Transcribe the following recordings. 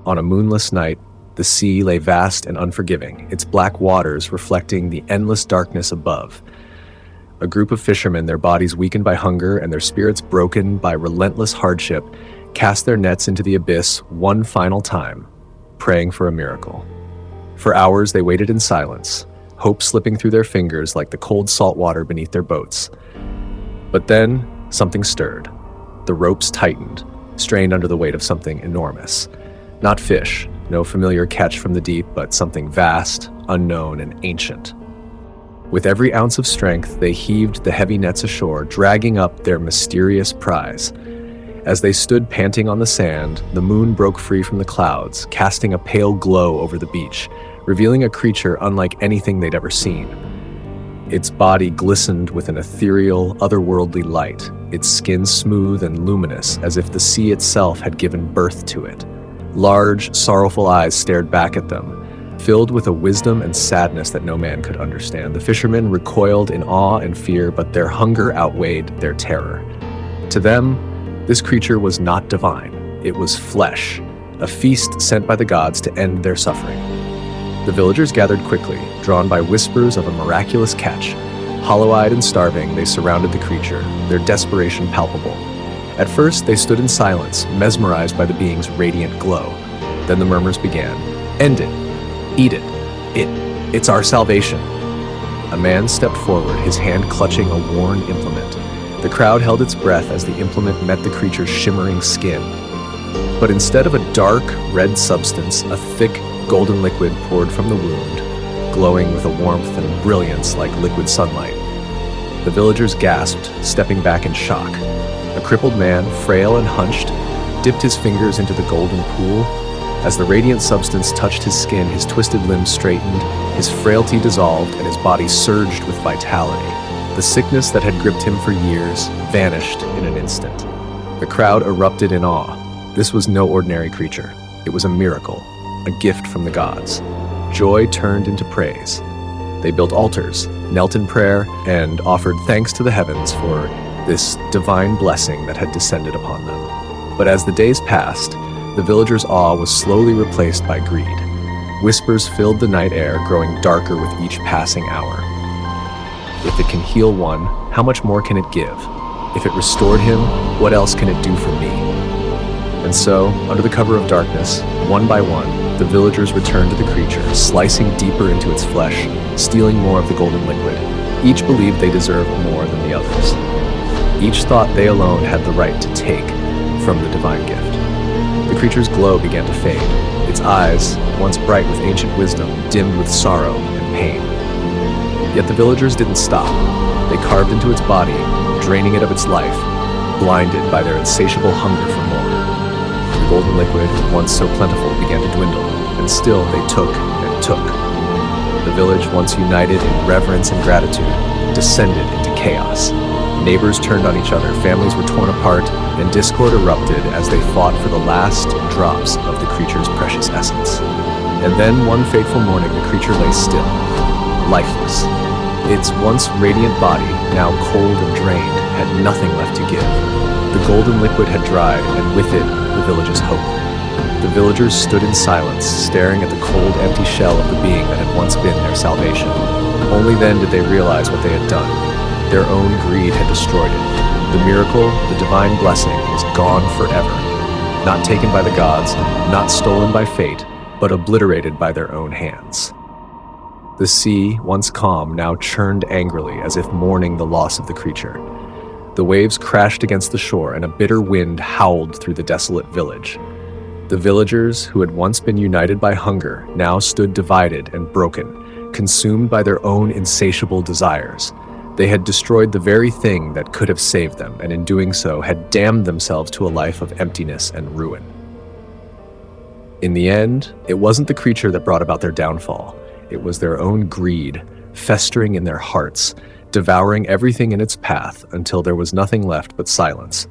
On a moonless night, the sea lay vast and unforgiving, its black waters reflecting the endless darkness above. A group of fishermen, their bodies weakened by hunger and their spirits broken by relentless hardship, cast their nets into the abyss one final time, praying for a miracle. For hours they waited in silence, hope slipping through their fingers like the cold salt water beneath their boats. But then something stirred. The ropes tightened, strained under the weight of something enormous. Not fish, no familiar catch from the deep, but something vast, unknown, and ancient. With every ounce of strength, they heaved the heavy nets ashore, dragging up their mysterious prize. As they stood panting on the sand, the moon broke free from the clouds, casting a pale glow over the beach, revealing a creature unlike anything they'd ever seen. Its body glistened with an ethereal, otherworldly light, its skin smooth and luminous, as if the sea itself had given birth to it. Large, sorrowful eyes stared back at them, filled with a wisdom and sadness that no man could understand. The fishermen recoiled in awe and fear, but their hunger outweighed their terror. To them, this creature was not divine. It was flesh, a feast sent by the gods to end their suffering. The villagers gathered quickly, drawn by whispers of a miraculous catch. Hollow-eyed and starving, they surrounded the creature, their desperation palpable. At first, they stood in silence, mesmerized by the being's radiant glow. Then the murmurs began. "End it. Eat it. It's our salvation." A man stepped forward, his hand clutching a worn implement. The crowd held its breath as the implement met the creature's shimmering skin. But instead of a dark, red substance, a thick, golden liquid poured from the wound, glowing with a warmth and brilliance like liquid sunlight. The villagers gasped, stepping back in shock. A crippled man, frail and hunched, dipped his fingers into the golden pool. As the radiant substance touched his skin, his twisted limbs straightened, his frailty dissolved, and his body surged with vitality. The sickness that had gripped him for years vanished in an instant. The crowd erupted in awe. This was no ordinary creature. It was a miracle, a gift from the gods. Joy turned into praise. They built altars, knelt in prayer, and offered thanks to the heavens for this divine blessing that had descended upon them. But as the days passed, the villagers' awe was slowly replaced by greed. Whispers filled the night air, growing darker with each passing hour. If it can heal one, how much more can it give? If it restored him, what else can it do for me? And so, under the cover of darkness, one by one, the villagers returned to the creature, slicing deeper into its flesh, stealing more of the golden liquid. Each believed they deserved more than the others. Each thought they alone had the right to take from the divine gift. The creature's glow began to fade, its eyes, once bright with ancient wisdom, dimmed with sorrow and pain. Yet the villagers didn't stop. They carved into its body, draining it of its life, blinded by their insatiable hunger for more. The golden liquid, once so plentiful, began to dwindle, and still they took and took. The village, once united in reverence and gratitude, descended into chaos. Neighbors turned on each other, families were torn apart, and discord erupted as they fought for the last drops of the creature's precious essence. And then, one fateful morning, the creature lay still, lifeless. Its once radiant body, now cold and drained, had nothing left to give. The golden liquid had dried, and with it, the village's hope. The villagers stood in silence, staring at the cold, empty shell of the being that had once been their salvation. Only then did they realize what they had done. Their own greed had destroyed it. The miracle, the divine blessing, was gone forever. Not taken by the gods, not stolen by fate, but obliterated by their own hands. The sea, once calm, now churned angrily as if mourning the loss of the creature. The waves crashed against the shore, and a bitter wind howled through the desolate village. The villagers, who had once been united by hunger, now stood divided and broken, consumed by their own insatiable desires. They had destroyed the very thing that could have saved them, and in doing so had damned themselves to a life of emptiness and ruin. In the end, it wasn't the creature that brought about their downfall. It was their own greed, festering in their hearts, devouring everything in its path until there was nothing left but silence,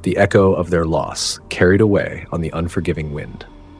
the echo of their loss carried away on the unforgiving wind.